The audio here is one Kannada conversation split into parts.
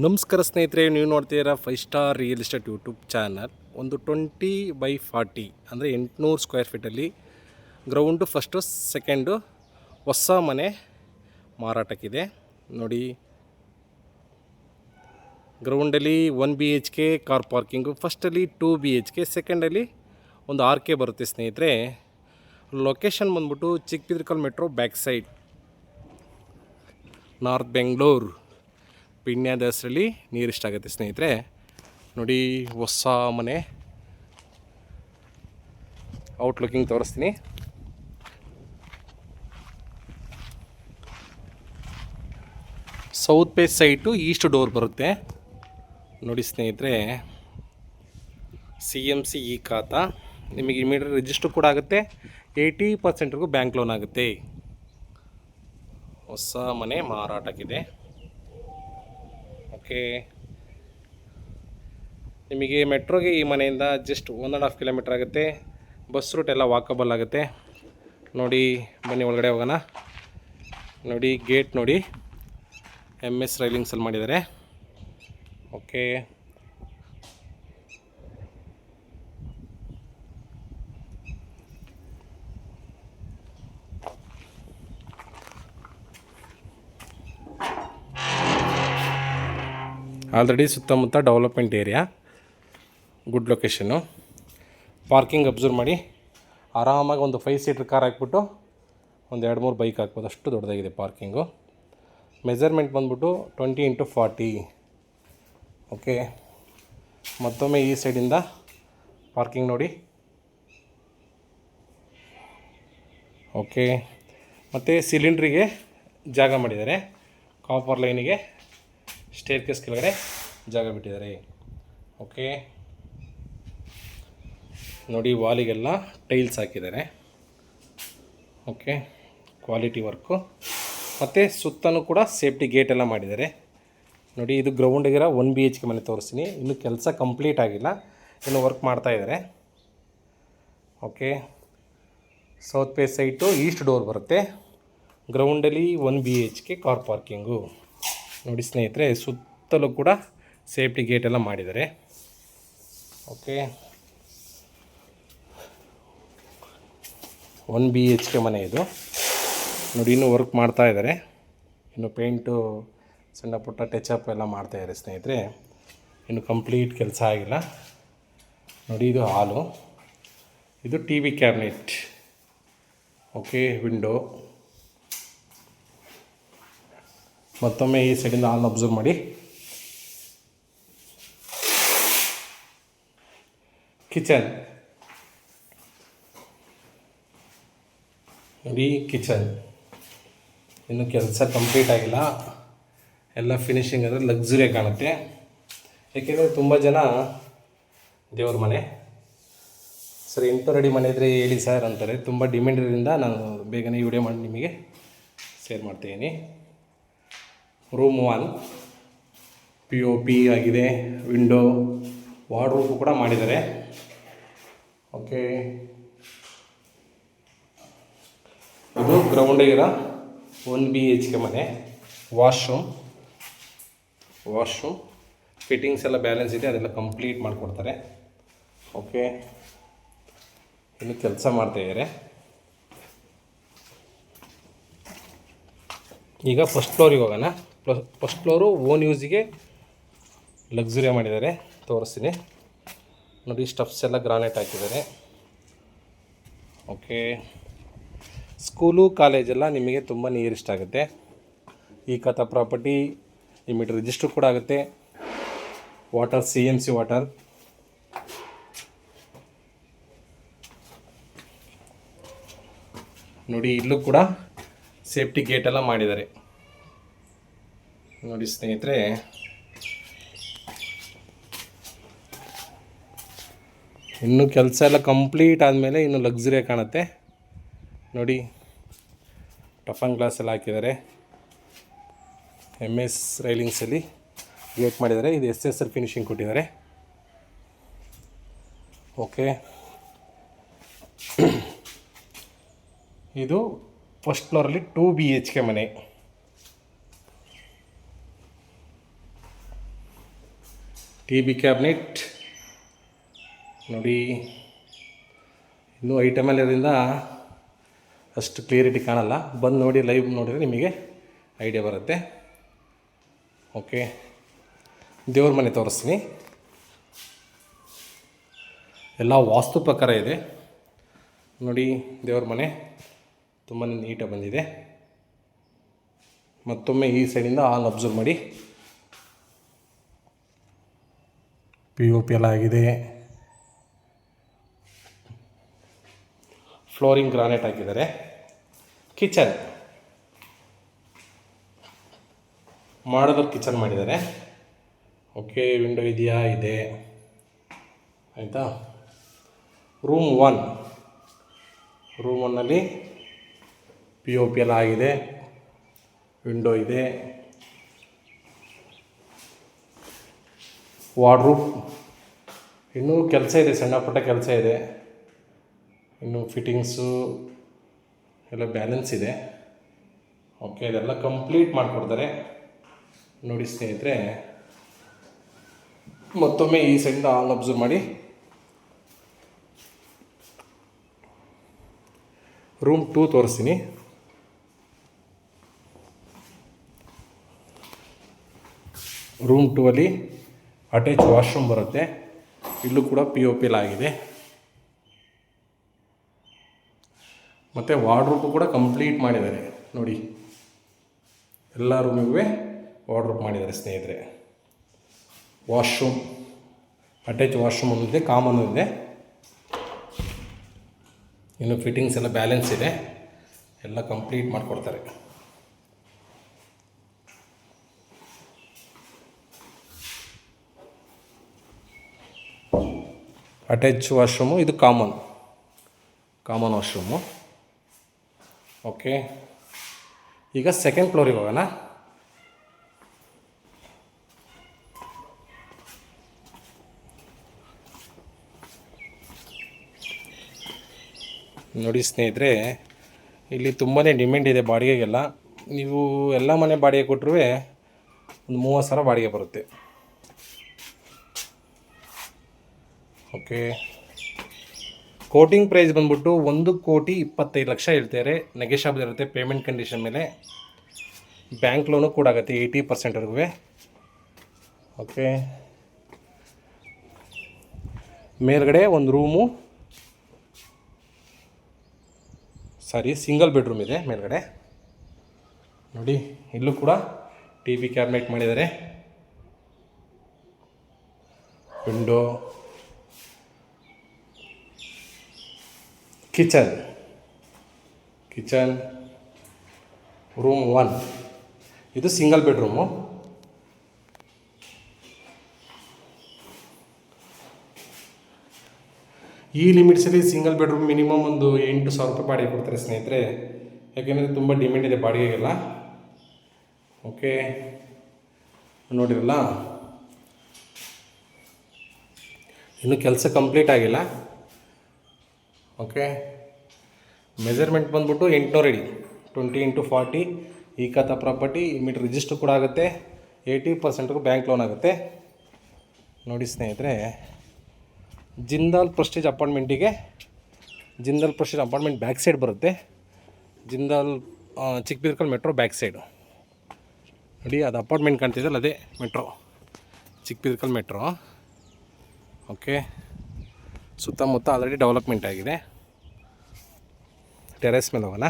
ನಮಸ್ಕಾರ ಸ್ನೇಹಿತರೆ, ನೀವು ನೋಡ್ತಿದ್ದೀರಾ 5 star real estate YouTube channel. ಒಂದು 20/40 ಅಂದರೆ 800 ಸ್ಕ್ವೇರ್ ಫೀಟಲ್ಲಿ ಗ್ರೌಂಡು ಫಸ್ಟು ಸೆಕೆಂಡು ಹೊಸ ಮನೆ ಮಾರಾಟಕ್ಕಿದೆ ನೋಡಿ. ಗ್ರೌಂಡಲ್ಲಿ 1 BHK ಕಾರ್ ಪಾರ್ಕಿಂಗು, ಫಸ್ಟಲ್ಲಿ 2 BHK, ಸೆಕೆಂಡಲ್ಲಿ ಒಂದು RK ಬರುತ್ತೆ ಸ್ನೇಹಿತರೆ. ಲೊಕೇಶನ್ ಬಂದ್ಬಿಟ್ಟು Chikkabidrikal metro back side, north Bengaluru ಪಿಣ್ಯದ ಹೆಸರಲ್ಲಿ ನೀರಿಷ್ಟಾಗುತ್ತೆ ಸ್ನೇಹಿತರೆ. ನೋಡಿ, ಹೊಸ ಮನೆ ಔಟ್ಲುಕ್ಕಿಂಗ್ ತೋರಿಸ್ತೀನಿ. South face site east door ಬರುತ್ತೆ ನೋಡಿ ಸ್ನೇಹಿತರೆ. CMC ಈ ಖಾತಾ ನಿಮಗೆ ಇಮಿಡಿಯೇಟ್ ರಿಜಿಸ್ಟರ್ ಕೂಡ ಆಗುತ್ತೆ. 80% ಬ್ಯಾಂಕ್ ಲೋನ್ ಆಗುತ್ತೆ. ಹೊಸ ಮನೆ ಮಾರಾಟಕ್ಕಿದೆ. ಓಕೆ, ನಿಮಗೆ ಮೆಟ್ರೋಗೆ ಈ ಮನೆಯಿಂದ ಜಸ್ಟ್ 1.5 ಕಿಲೋಮೀಟ್ರ್ ಆಗುತ್ತೆ. ಬಸ್ ರೂಟ್ ಎಲ್ಲ ವಾಕಬಲ್ ಆಗುತ್ತೆ. ನೋಡಿ, ಬನ್ನಿ ಒಳಗಡೆ ಹೋಗೋಣ. ನೋಡಿ, ಗೇಟ್ ನೋಡಿ, MS ರೈಲಿಂಗ್ಸಲ್ಲಿ ಮಾಡಿದ್ದಾರೆ. ಓಕೆ, ಆಲ್ರೆಡಿ ಸುತ್ತಮುತ್ತ development area, good location. Parking observe ಮಾಡಿ, ಆರಾಮಾಗಿ ಒಂದು 5 ಸೀಟ್ರ್ ಕಾರ್ ಹಾಕ್ಬಿಟ್ಟು ಒಂದು 2-3 ಬೈಕ್ ಹಾಕ್ಬೋದು, ಅಷ್ಟು ದೊಡ್ಡದಾಗಿದೆ ಪಾರ್ಕಿಂಗು. ಮೆಜರ್ಮೆಂಟ್ ಬಂದ್ಬಿಟ್ಟು 20x40. ಓಕೆ, ಮತ್ತೊಮ್ಮೆ ಈ ಸೈಡಿಂದ ಪಾರ್ಕಿಂಗ್ ನೋಡಿ. ಓಕೆ, ಮತ್ತು ಸಿಲಿಂಡ್ರಿಗೆ ಜಾಗ ಮಾಡಿದ್ದಾರೆ. ಕಾಪರ್ ಲೈನಿಗೆ ಸ್ಟೇರ್ ಕೇಸ್ ಕೆಳಗಡೆ ಜಾಗ ಬಿಟ್ಟಿದ್ದಾರೆ. ಓಕೆ, ನೋಡಿ, ವಾಲಿಗೆಲ್ಲ ಟೈಲ್ಸ್ ಹಾಕಿದ್ದಾರೆ. Okay, quality work. ಮತ್ತು ಸುತ್ತಲೂ ಕೂಡ ಸೇಫ್ಟಿ ಗೇಟ್ ಎಲ್ಲ ಮಾಡಿದ್ದಾರೆ ನೋಡಿ. ಇದು ಗ್ರೌಂಡಿಗಿರೋ 1 BHK ಮನೆ ತೋರಿಸ್ತೀನಿ. ಇನ್ನೂ ಕೆಲಸ ಕಂಪ್ಲೀಟ್ ಆಗಿಲ್ಲ, ಇನ್ನು ವರ್ಕ್ ಮಾಡ್ತಾಯಿದ್ದಾರೆ. Okay, south face site east door ಬರುತ್ತೆ. ಗ್ರೌಂಡಲ್ಲಿ 1 BHK ಕಾರ್ ಪಾರ್ಕಿಂಗು ನೋಡಿ ಸ್ನೇಹಿತರೆ. ಸುತ್ತಲೂ ಕೂಡ ಸೇಫ್ಟಿ ಗೇಟ್ ಎಲ್ಲ ಮಾಡಿದ್ದಾರೆ. ಓಕೆ, 1 BHK ಮನೆ ಇದು ನೋಡಿ. ಇನ್ನೂ ವರ್ಕ್ ಮಾಡ್ತಾ ಇದ್ದಾರೆ, ಇನ್ನು ಪೇಂಟು ಸಣ್ಣ ಪುಟ್ಟ ಟಚಪ್ ಎಲ್ಲ ಮಾಡ್ತಾಯಿದ್ದಾರೆ ಸ್ನೇಹಿತರೆ. ಇನ್ನು ಕಂಪ್ಲೀಟ್ ಕೆಲಸ ಆಗಿಲ್ಲ ನೋಡಿ. ಇದು ಹಾಲು, ಇದು TV ಕ್ಯಾಬಿನೆಟ್. Okay, window. ಮತ್ತೊಮ್ಮೆ ಈ ಸೈಡಿಂದ ಹಾಲ್ ಅಬ್ಸರ್ವ್ ಮಾಡಿ. ಕಿಚನ್ ನೋಡಿ, ಕಿಚನ್ ಇನ್ನು ಕೆಲಸ ಕಂಪ್ಲೀಟ್ ಆಗಿಲ್ಲ, ಎಲ್ಲ ಫಿನಿಷಿಂಗ್ ಅಂದರೆ ಲಕ್ಸುರಿಯಾಗಿ ಕಾಣುತ್ತೆ. ಏಕೆಂದರೆ ತುಂಬ ಜನ ದೇವ್ರ ಮನೆ ಸರ್, ಇಂಟು ರೆಡಿ ಮನೆ ಇದ್ದರೆ ಹೇಳಿ ಸರ್ ಅಂತಾರೆ. ತುಂಬ ಡಿಮ್ಯಾಂಡ್ ಇರೋದ್ರಿಂದ ನಾನು ಬೇಗನೆ ಈ ವಿಡಿಯೋ ಮಾಡಿ ನಿಮಗೆ ಶೇರ್ ಮಾಡ್ತಾಯಿದ್ದೀನಿ. ರೂಮ್ 1 POP ಆಗಿದೆ. ವಿಂಡೋ, ವಾರ್ಡ್ರೋಬ್ ಕೂಡ ಮಾಡಿದ್ದಾರೆ. ಓಕೆ, ಇದು ಗ್ರೌಂಡಿಗಿರೋ 1 BHK ಮನೆ. ವಾಶ್ರೂಮ್ ಫಿಟ್ಟಿಂಗ್ಸ್ ಎಲ್ಲ ಬ್ಯಾಲೆನ್ಸ್ ಇದೆ, ಅದೆಲ್ಲ ಕಂಪ್ಲೀಟ್ ಮಾಡಿಕೊಡ್ತಾರೆ. ಓಕೆ, ಇನ್ನು ಕೆಲಸ ಮಾಡ್ತಾಯಿದ್ದಾರೆ. ಈಗ ಫಸ್ಟ್ ಫ್ಲೋರಿಗೆ ಹೋಗೋಣ. ಫಸ್ಟ್ ಫ್ಲೋರು ಓನ್ ಯೂಸಿಗೆ ಲಕ್ಸುರಿಯಾಗಿ ಮಾಡಿದ್ದಾರೆ, ತೋರಿಸ್ತೀನಿ ನೋಡಿ. ಸ್ಟೆಪ್ಸ್ ಎಲ್ಲ ಗ್ರಾನೈಟ್ ಹಾಕಿದ್ದಾರೆ. ಓಕೆ, ಸ್ಕೂಲು ಕಾಲೇಜೆಲ್ಲ ನಿಮಗೆ ತುಂಬ ನಿಯರ್ ಇಷ್ಟ ಆಗುತ್ತೆ. ಈ ಖಾತಾ ಪ್ರಾಪರ್ಟಿ ಇಮಿಡಿಯೇಟ್ ರಿಜಿಸ್ಟರ್ ಕೂಡ ಆಗುತ್ತೆ. Water CMC water. ನೋಡಿ, ಇಲ್ಲೂ ಕೂಡ ಸೇಫ್ಟಿ ಗೇಟ್ ಎಲ್ಲ ಮಾಡಿದ್ದಾರೆ ನೋಡಿ ಸ್ನೇಹಿತರೆ. ಇನ್ನು ಕೆಲಸ ಎಲ್ಲ ಕಂಪ್ಲೀಟ್ ಆದಮೇಲೆ ಇನ್ನು ಲಕ್ಸುರಿಯಾಗಿ ಕಾಣುತ್ತೆ ನೋಡಿ. ಟಫನ್ ಗ್ಲಾಸ್ ಎಲ್ಲ ಹಾಕಿದ್ದಾರೆ. MS ರೈಲಿಂಗ್ಸಲ್ಲಿ ಗೇಟ್ ಮಾಡಿದ್ದಾರೆ. ಇದು SSL ಫಿನಿಷಿಂಗ್ ಕೊಟ್ಟಿದ್ದಾರೆ. ಓಕೆ, ಇದು ಫಸ್ಟ್ ಫ್ಲೋರಲ್ಲಿ 2 BHK ಮನೆ. ಟಿ ಬಿ ಕ್ಯಾಬಿನೆಟ್ ನೋಡಿ. ಇನ್ನೂ ಐಟಮಲ್ಲಿರೋದ್ರಿಂದ ಅಷ್ಟು ಕ್ಲಿಯರಿಟಿ ಕಾಣಲ್ಲ, ಬಂದು ನೋಡಿ ಲೈವ್ ನೋಡಿದರೆ ನಿಮಗೆ ಐಡಿಯಾ ಬರುತ್ತೆ. ಓಕೆ, ದೇವ್ರ ಮನೆ ತೋರಿಸ್ತೀನಿ. ಎಲ್ಲ ವಾಸ್ತು ಪ್ರಕಾರ ಇದೆ ನೋಡಿ. ದೇವ್ರ ಮನೆ ತುಂಬಾ ನೀಟಾಗಿ ಬಂದಿದೆ. ಮತ್ತೊಮ್ಮೆ ಈ ಸೈಡಿಂದ ಆಲ್ ಅಬ್ಸರ್ವ್ ಮಾಡಿ. POP ಎಲ್ಲ ಆಗಿದೆ. ಫ್ಲೋರಿಂಗ್ ಗ್ರಾನೈಟ್ ಹಾಕಿದ್ದಾರೆ. ಕಿಚನ್ ಮಾಡೋದ್ರ ಕಿಚನ್ ಮಾಡಿದ್ದಾರೆ. ಓಕೆ, ವಿಂಡೋ ಇದೆಯಾ? ಇದೆ. ಆಯಿತಾ. ರೂಮ್ 1ನಲ್ಲಿ POP ಎಲ್ಲ ಆಗಿದೆ. ವಿಂಡೋ ಇದೆ. ವಾರ್ಡ್ರೂಮ್ ಇನ್ನೂ ಕೆಲಸ ಇದೆ, ಸಣ್ಣ ಪುಟ್ಟ ಕೆಲಸ ಇದೆ. ಇನ್ನು ಫಿಟ್ಟಿಂಗ್ಸು ಎಲ್ಲ ಬ್ಯಾಲೆನ್ಸ್ ಇದೆ. ಓಕೆ, ಇದೆಲ್ಲ ಕಂಪ್ಲೀಟ್ ಮಾಡಿಕೊಡ್ತಾರೆ ನೋಡಿ ಸ್ನೇಹಿತರೆ. ಮತ್ತೊಮ್ಮೆ ಈ ಸೈಡಿಂದ ಆಲ್ ಅಬ್ಸರ್ವ್ ಮಾಡಿ. ರೂಮ್ 2 ತೋರಿಸ್ತೀನಿ. ರೂಮ್ 2ಅಲ್ಲಿ ಅಟ್ಯಾಚ್ ವಾಶ್ರೂಮ್ ಬರುತ್ತೆ. ಇಲ್ಲೂ ಕೂಡ POP ಎಲ್ಲ ಆಗಿದೆ. ಮತ್ತು ವಾರ್ಡ್ರೋಬ್ ಕೂಡ ಕಂಪ್ಲೀಟ್ ಮಾಡಿದ್ದಾರೆ ನೋಡಿ. ಎಲ್ಲ ರೂಮಿಗೂ ವಾರ್ಡ್ರೋಬ್ ಮಾಡಿದ್ದಾರೆ ಸ್ನೇಹಿತರೆ. ವಾಶ್ರೂಮ್ ಅಟ್ಯಾಚ್ ವಾಶ್ರೂಮ್ ಒಂದಿದೆ, ಕಾಮನ್ ಇದೆ. ಇನ್ನು ಫಿಟ್ಟಿಂಗ್ಸ್ ಎಲ್ಲ ಬ್ಯಾಲೆನ್ಸ್ ಇದೆ. ಎಲ್ಲ ಕಂಪ್ಲೀಟ್ ಮಾಡಿಕೊಡ್ತಾರೆ. ಅಟ್ಯಾಚ್ ವಾಶ್ರೂಮು, ಇದು ಕಾಮನ್ ವಾಶ್ರೂಮು. ಓಕೆ, ಈಗ ಸೆಕೆಂಡ್ ಫ್ಲೋರಿಗೆ ಹೋಗೋಣ. ನೋಡಿ ಸ್ನೇಹಿತರೆ, ಇಲ್ಲಿ ತುಂಬಾ ಡಿಮ್ಯಾಂಡ್ ಇದೆ ಬಾಡಿಗೆಗೆಲ್ಲ. ನೀವು ಎಲ್ಲ ಮನೆ ಬಾಡಿಗೆ ಕೊಟ್ಟರು ಒಂದು 30,000 ಬಾಡಿಗೆ ಬರುತ್ತೆ. ಓಕೆ, ಕೋಟಿಂಗ್ ಪ್ರೈಸ್ ಬಂದ್ಬಿಟ್ಟು 1,25,00,000 ಹೇಳ್ತಾರೆ. ನೆಗೆಷಬಲ್ ಇರುತ್ತೆ ಪೇಮೆಂಟ್ ಕಂಡೀಷನ್ ಮೇಲೆ. ಬ್ಯಾಂಕ್ ಲೋನು ಕೂಡ ಆಗುತ್ತೆ 80%ವರೆಗೂ. ಓಕೆ, ಮೇಲ್ಗಡೆ ಒಂದು ರೂಮು, ಸಿಂಗಲ್ ಬೆಡ್ರೂಮ್ ಇದೆ ಮೇಲ್ಗಡೆ ನೋಡಿ. ಇಲ್ಲೂ ಕೂಡ TV ಕ್ಯಾಬಿನೆಟ್ ಮಾಡಿದ್ದಾರೆ. ವಿಂಡೋ, ಕಿಚನ್, ರೂಮ್ 1 ಇದು ಸಿಂಗಲ್ ಬೆಡ್ರೂಮು. ಈ ಲಿಮಿಟ್ಸಲ್ಲಿ ಸಿಂಗಲ್ ಬೆಡ್ರೂಮ್ ಮಿನಿಮಮ್ ಒಂದು 8,000 ರೂಪಾಯಿ ಬಾಡಿಗೆ ಕೊಡ್ತಾರೆ ಸ್ನೇಹಿತರೆ. ಯಾಕೆಂದರೆ ತುಂಬ ಡಿಮ್ಯಾಂಡ್ ಇದೆ ಬಾಡಿಗೆಗೆಲ್ಲ. ಓಕೆ, ನೋಡಿರಲ್ಲ, ಇನ್ನೂ ಕೆಲಸ ಕಂಪ್ಲೀಟ್ ಆಗಿಲ್ಲ. ಓಕೆ, ಮೆಜರ್ಮೆಂಟ್ ಬಂದ್ಬಿಟ್ಟು 800 ಅಡಿ, 20x40 ಈ ಖಾತಾ ಪ್ರಾಪರ್ಟಿ. ಮೀಟರ್ ರಿಜಿಸ್ಟರ್ ಕೂಡ ಆಗುತ್ತೆ. 80% ಬ್ಯಾಂಕ್ ಲೋನ್ ಆಗುತ್ತೆ ನೋಡಿ ಸ್ನೇಹಿತರೆ. Jindal Prestige apartment back side ಬರುತ್ತೆ. Jindal Chikkabidarkal metro back side ನೋಡಿ. ಅದು ಅಪಾರ್ಟ್ಮೆಂಟ್ ಕಾಣ್ತಿದ್ದಲ್ಲ, ಅದೇ ಮೆಟ್ರೋ, ಚಿಕ್ಕಬಿದರ್ಕಲ್ ಮೆಟ್ರೋ. ಓಕೆ, ಸುತ್ತಮುತ್ತ ಆಲ್ರೆಡಿ ಡೆವಲಪ್ಮೆಂಟ್ ಆಗಿದೆ. ಟೆರೆಸ್ ಮೇಲೆ ಹೋಗೋಣ.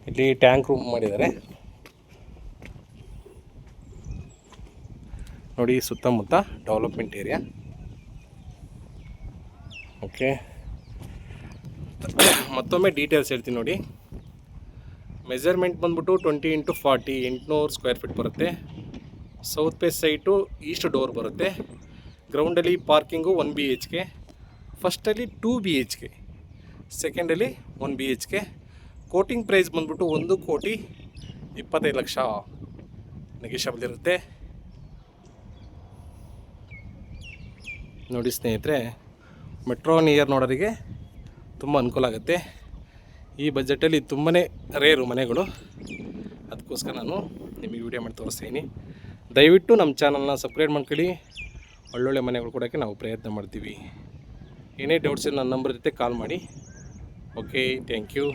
ಇಲ್ಲಿ ಟ್ಯಾಂಕ್ ರೂಮ್ ಮಾಡಿದ್ದಾರೆ ನೋಡಿ. ಸುತ್ತಮುತ್ತ ಡೆವಲಪ್ಮೆಂಟ್ ಏರಿಯಾ. ಓಕೆ, ಮತ್ತೊಮ್ಮೆ ಡೀಟೇಲ್ಸ್ ಹೇಳ್ತೀನಿ ನೋಡಿ. ಮೆಜರ್ಮೆಂಟ್ ಬಂದ್ಬಿಟ್ಟು 20x40 800 ಸ್ಕ್ವೇರ್ ಫೀಟ್ ಬರುತ್ತೆ. South face site east door ಬರುತ್ತೆ. ಗ್ರೌಂಡಲ್ಲಿ ಪಾರ್ಕಿಂಗು 1 BHK, ಫಸ್ಟಲ್ಲಿ 2 BHK, ಸೆಕೆಂಡಲ್ಲಿ 1 BHK. ಕೋಟಿಂಗ್ ಪ್ರೈಸ್ ಬಂದ್ಬಿಟ್ಟು 1,25,00,000 ನೆಗೆಷಬಲ್ ಇರುತ್ತೆ ನೋಡಿ ಸ್ನೇಹಿತರೆ. ಮೆಟ್ರೋ ನಿಯರ್ ನೋಡೋರಿಗೆ ತುಂಬ ಅನುಕೂಲ ಆಗುತ್ತೆ. ಈ ಬಜೆಟಲ್ಲಿ ತುಂಬಾ ರೇರು ಮನೆಗಳು, ಅದಕ್ಕೋಸ್ಕರ ನಾನು ನಿಮಗೆ ವಿಡಿಯೋ ಮಾಡಿ ತೋರಿಸ್ತೀನಿ. ದಯವಿಟ್ಟು ನಮ್ಮ ಚಾನಲ್ನ ಸಬ್ಸ್ಕ್ರೈಬ್ ಮಾಡ್ಕೊಳ್ಳಿ. ಒಳ್ಳೊಳ್ಳೆ ಮನೆಗಳು ಕೊಡೋಕ್ಕೆ ನಾವು ಪ್ರಯತ್ನ ಮಾಡ್ತೀವಿ. ಏನೇ ಡೌಟ್ಸ್ ನನ್ನ ನಂಬರ್ ಜೊತೆ ಕಾಲ್ ಮಾಡಿ. Okay, thank you.